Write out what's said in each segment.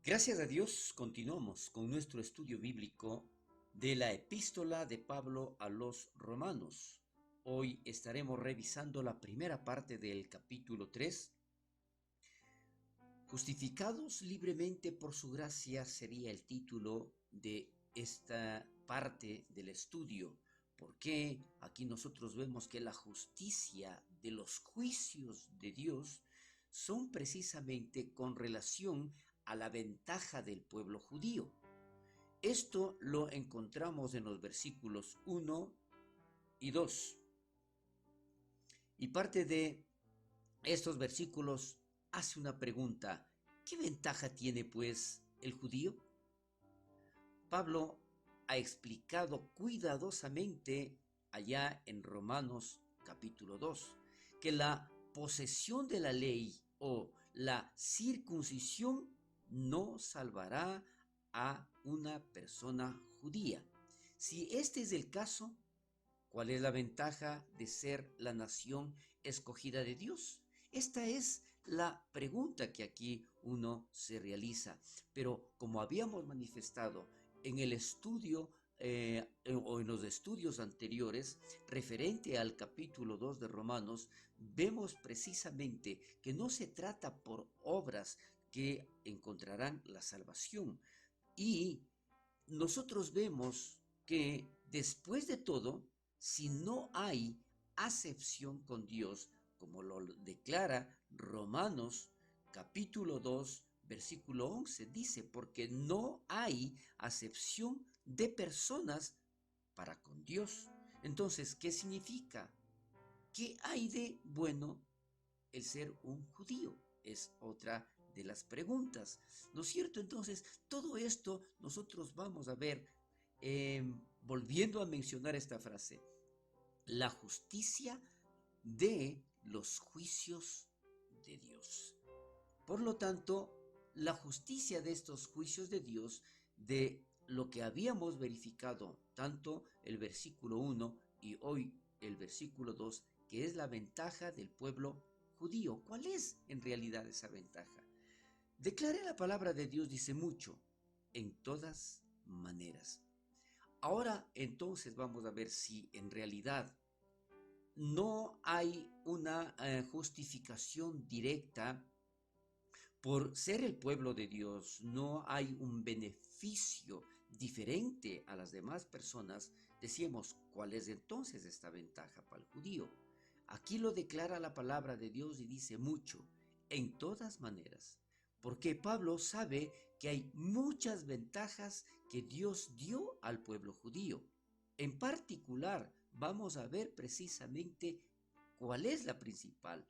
Gracias a Dios, continuamos con nuestro estudio bíblico de la epístola de Pablo a los Romanos. Hoy estaremos revisando la primera parte del capítulo 3. Justificados libremente por su gracia sería el título de esta parte del estudio. Porque aquí nosotros vemos que la justicia de los juicios de Dios son precisamente con relación a la ventaja del pueblo judío. Esto lo encontramos en los versículos 1 y 2. Y parte de estos versículos hace una pregunta: ¿qué ventaja tiene pues el judío? Pablo ha explicado cuidadosamente allá en Romanos capítulo 2 que la posesión de la ley o la circuncisión no salvará a una persona judía. Si este es el caso, ¿cuál es la ventaja de ser la nación escogida de Dios? Esta es la pregunta que aquí uno se realiza. Pero como habíamos manifestado en el estudio o en los estudios anteriores referente al capítulo 2 de Romanos, vemos precisamente que no se trata por obras que encontrarán la salvación. Y nosotros vemos que después de todo, si no hay acepción con Dios, como lo declara Romanos capítulo 2, versículo 11, dice, porque no hay acepción de personas para con Dios. Entonces, ¿qué significa? ¿Qué hay de bueno el ser un judío? Es otra de las preguntas, ¿no es cierto? Entonces, todo esto nosotros vamos a ver, volviendo a mencionar esta frase: la justicia de los juicios de Dios. Por lo tanto, la justicia de estos juicios de Dios, de lo que habíamos verificado, tanto el versículo 1 y hoy el versículo 2, que es la ventaja del pueblo judío. ¿Cuál es en realidad esa ventaja? Declaré la palabra de Dios, dice mucho, en todas maneras. Ahora entonces vamos a ver si en realidad no hay una justificación directa por ser el pueblo de Dios. No hay un beneficio diferente a las demás personas. Decíamos, ¿cuál es entonces esta ventaja para el judío? Aquí lo declara la palabra de Dios y dice mucho, en todas maneras. Porque Pablo sabe que hay muchas ventajas que Dios dio al pueblo judío. En particular, vamos a ver precisamente cuál es la principal.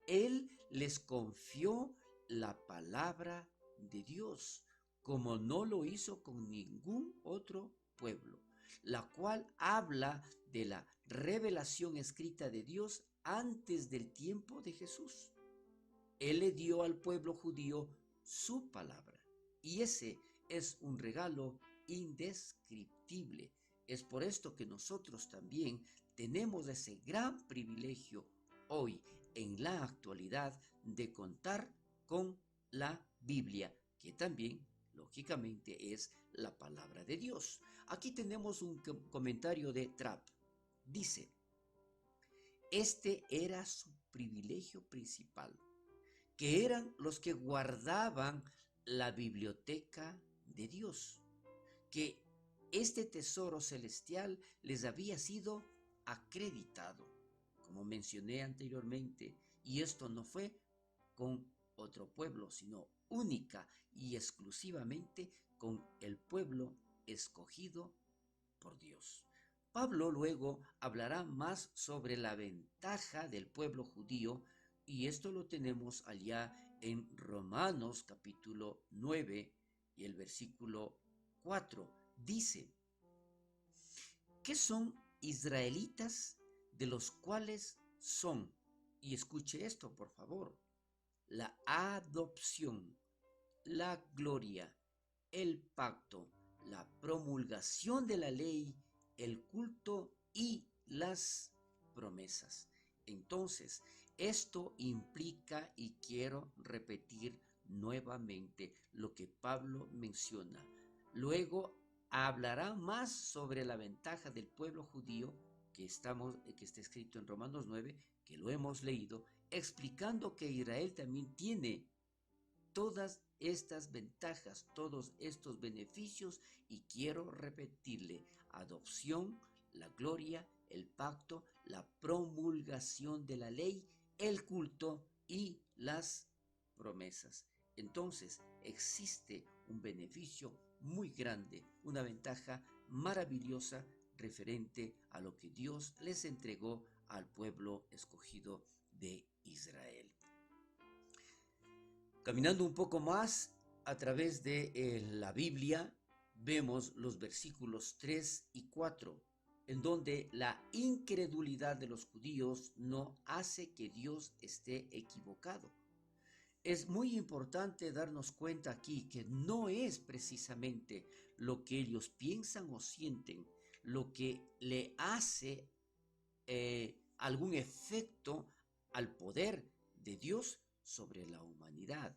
Él les confió la palabra de Dios, como no lo hizo con ningún otro pueblo, la cual habla de la revelación escrita de Dios antes del tiempo de Jesús. Él le dio al pueblo judío su palabra, y ese es un regalo indescriptible. Es por esto que nosotros también tenemos ese gran privilegio hoy, en la actualidad, de contar con la Biblia, que también, lógicamente, es la palabra de Dios. Aquí tenemos un comentario de Trapp. Dice: este era su privilegio principal, que eran los que guardaban la biblioteca de Dios, que este tesoro celestial les había sido acreditado, como mencioné anteriormente, y esto no fue con otro pueblo, sino única y exclusivamente con el pueblo escogido por Dios. Pablo luego hablará más sobre la ventaja del pueblo judío, y esto lo tenemos allá en Romanos capítulo 9 y el versículo 4. Dice: ¿qué son israelitas de los cuales son? Y escuche esto, por favor: la adopción, la gloria, el pacto, la promulgación de la ley, el culto y las promesas. Entonces, esto implica, y quiero repetir nuevamente lo que Pablo menciona. Luego hablará más sobre la ventaja del pueblo judío que está escrito en Romanos 9, que lo hemos leído, explicando que Israel también tiene todas estas ventajas, todos estos beneficios, y quiero repetirle: adopción, la gloria, el pacto, la promulgación de la ley, el culto y las promesas. Entonces existe un beneficio muy grande, una ventaja maravillosa referente a lo que Dios les entregó al pueblo escogido de Israel. Caminando un poco más a través de la Biblia, vemos los versículos 3 y 4, en donde la incredulidad de los judíos no hace que Dios esté equivocado. Es muy importante darnos cuenta aquí que no es precisamente lo que ellos piensan o sienten lo que le hace algún efecto al poder de Dios sobre la humanidad.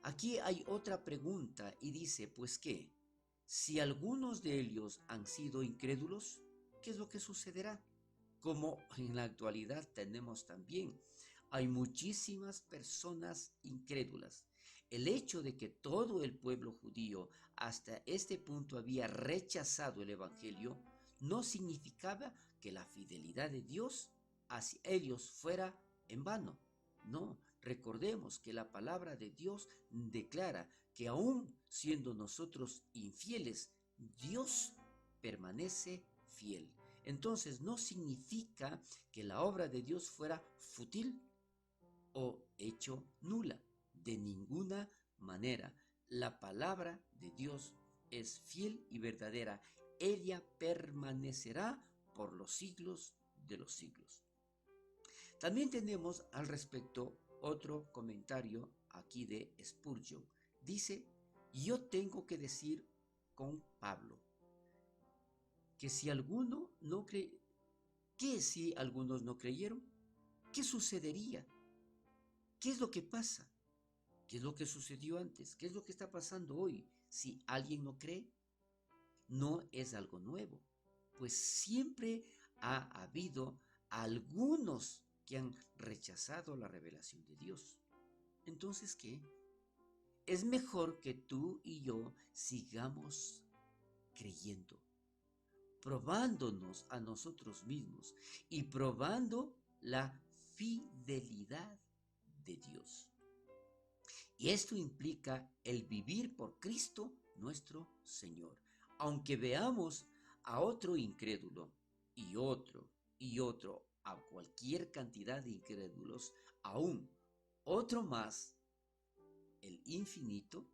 Aquí hay otra pregunta y dice, pues qué, si algunos de ellos han sido incrédulos, ¿qué es lo que sucederá? Como en la actualidad tenemos también, hay muchísimas personas incrédulas. El hecho de que todo el pueblo judío hasta este punto había rechazado el Evangelio no significaba que la fidelidad de Dios hacia ellos fuera en vano. No, recordemos que la palabra de Dios declara que aún siendo nosotros infieles, Dios permanece fiel. Entonces no significa que la obra de Dios fuera fútil o hecho nula. De ninguna manera. La palabra de Dios es fiel y verdadera. Ella permanecerá por los siglos de los siglos. También tenemos al respecto otro comentario aquí de Spurgeon. Dice, yo tengo que decir con Pablo que si alguno no cree, que si algunos no creyeron, ¿qué sucedería? ¿Qué es lo que pasa? ¿Qué es lo que sucedió antes? ¿Qué es lo que está pasando hoy? Si alguien no cree, no es algo nuevo, pues siempre ha habido algunos que han rechazado la revelación de Dios. Entonces, ¿qué? Es mejor que tú y yo sigamos creyendo, probándonos a nosotros mismos y probando la fidelidad de Dios. Y esto implica el vivir por Cristo nuestro Señor. Aunque veamos a otro incrédulo y otro, a cualquier cantidad de incrédulos, aún otro más, el infinito,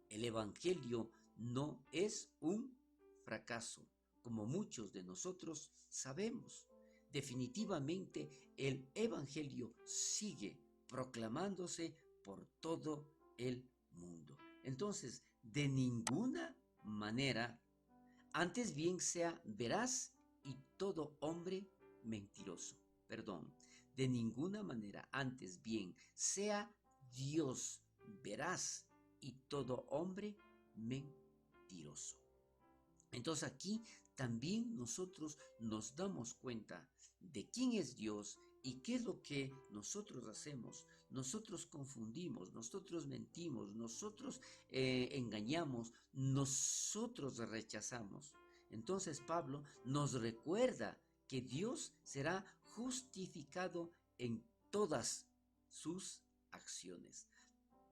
el Evangelio no es un fracaso, como muchos de nosotros sabemos. Definitivamente el Evangelio sigue proclamándose por todo el mundo. Entonces, de ninguna manera, antes bien sea veraz y todo hombre mentiroso. Perdón, de ninguna manera, antes bien sea Dios veraz y todo hombre mentiroso. Entonces aquí también nosotros nos damos cuenta de quién es Dios y qué es lo que nosotros hacemos. Nosotros confundimos, nosotros mentimos, nosotros engañamos, nosotros rechazamos. Entonces Pablo nos recuerda que Dios será justificado en todas sus acciones.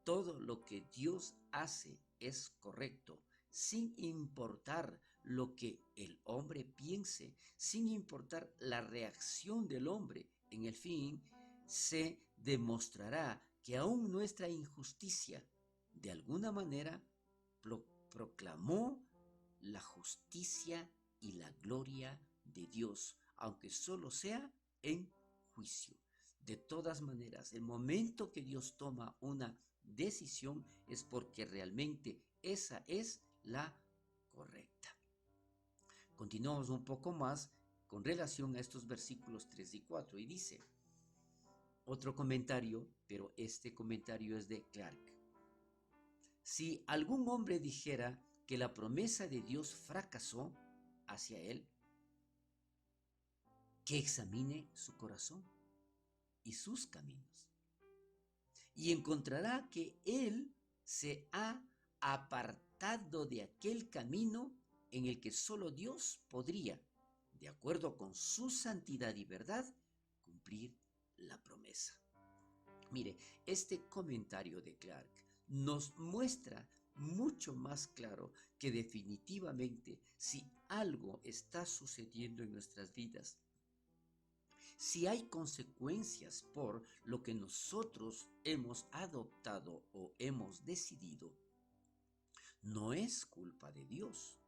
Todo lo que Dios hace es correcto, sin importar lo que el hombre piense, sin importar la reacción del hombre. En el fin, se demostrará que aún nuestra injusticia, de alguna manera, proclamó la justicia y la gloria de Dios, aunque solo sea en juicio. De todas maneras, el momento que Dios toma una decisión es porque realmente esa es la correcta. Continuamos un poco más con relación a estos versículos 3 y 4 y dice, otro comentario, pero este comentario es de Clark. Si algún hombre dijera que la promesa de Dios fracasó hacia él, que examine su corazón y sus caminos, y encontrará que él se ha apartado de aquel camino en el que solo Dios podría, de acuerdo con su santidad y verdad, cumplir la promesa. Mire, este comentario de Clark nos muestra mucho más claro que definitivamente si algo está sucediendo en nuestras vidas, si hay consecuencias por lo que nosotros hemos adoptado o hemos decidido, no es culpa de Dios.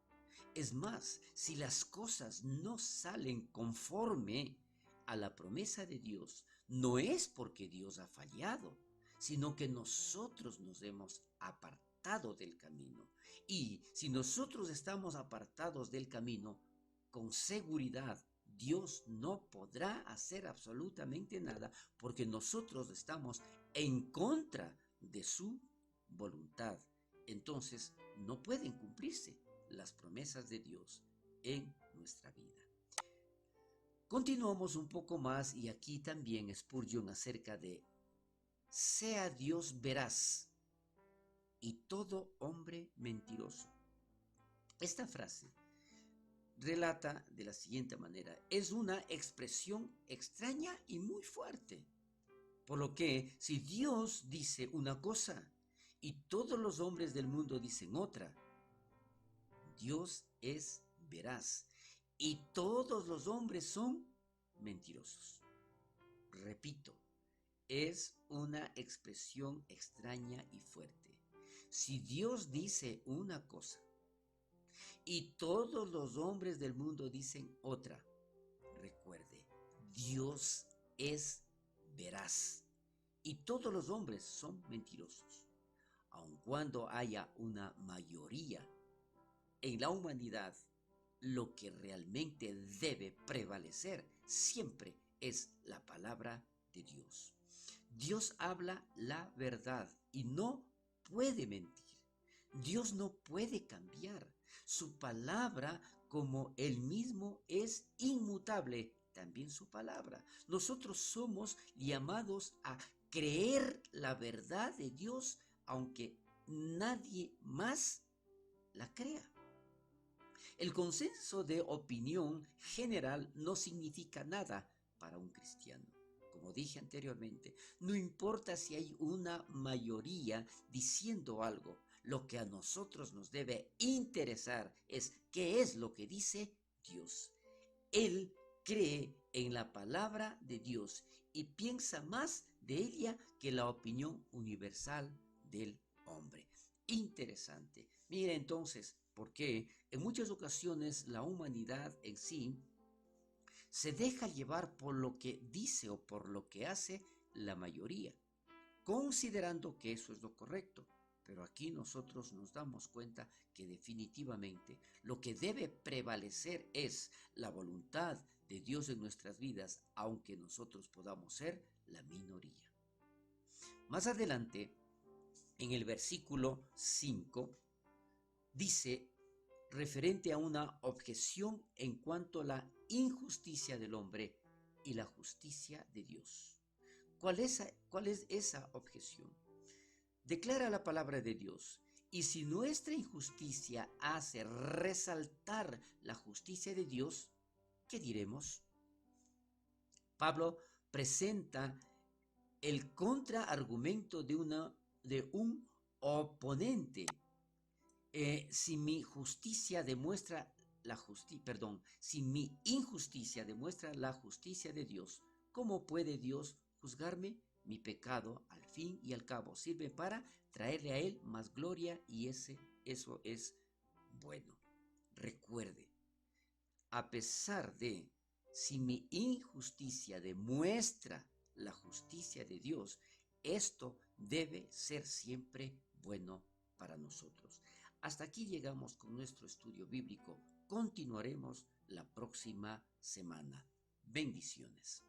Es más, si las cosas no salen conforme a la promesa de Dios, no es porque Dios ha fallado, sino que nosotros nos hemos apartado del camino. Y si nosotros estamos apartados del camino, con seguridad Dios no podrá hacer absolutamente nada porque nosotros estamos en contra de su voluntad. Entonces, no pueden cumplirse las promesas de Dios en nuestra vida. Continuamos un poco más y aquí también Spurgeon acerca de sea Dios veraz y todo hombre mentiroso. Esta frase relata de la siguiente manera: es una expresión extraña y muy fuerte, por lo que si Dios dice una cosa y todos los hombres del mundo dicen otra, Dios es veraz y todos los hombres son mentirosos. Repito, es una expresión extraña y fuerte. Si Dios dice una cosa y todos los hombres del mundo dicen otra, recuerde, Dios es veraz y todos los hombres son mentirosos. Aun cuando haya una mayoría en la humanidad, lo que realmente debe prevalecer siempre es la palabra de Dios. Dios habla la verdad y no puede mentir. Dios no puede cambiar. Su palabra, como Él mismo, es inmutable. También su palabra. Nosotros somos llamados a creer la verdad de Dios, aunque nadie más la crea. El consenso de opinión general no significa nada para un cristiano. Como dije anteriormente, no importa si hay una mayoría diciendo algo, lo que a nosotros nos debe interesar es qué es lo que dice Dios. Él cree en la palabra de Dios y piensa más de ella que la opinión universal del hombre. Interesante. Mira entonces por qué en muchas ocasiones la humanidad en sí se deja llevar por lo que dice o por lo que hace la mayoría, considerando que eso es lo correcto. Pero aquí nosotros nos damos cuenta que definitivamente lo que debe prevalecer es la voluntad de Dios en nuestras vidas, aunque nosotros podamos ser la minoría. Más adelante, en el versículo 5, dice, referente a una objeción en cuanto a la injusticia del hombre y la justicia de Dios. ¿Cuál es esa objeción? Declara la palabra de Dios: y si nuestra injusticia hace resaltar la justicia de Dios, ¿qué diremos? Pablo presenta el contraargumento de un oponente. Si mi justicia demuestra si mi injusticia demuestra la justicia de Dios, ¿cómo puede Dios juzgarme? Mi pecado, al fin y al cabo, sirve para traerle a Él más gloria y eso es bueno. Recuerde, a pesar de si mi injusticia demuestra la justicia de Dios, esto debe ser siempre bueno para nosotros. Hasta aquí llegamos con nuestro estudio bíblico. Continuaremos la próxima semana. Bendiciones.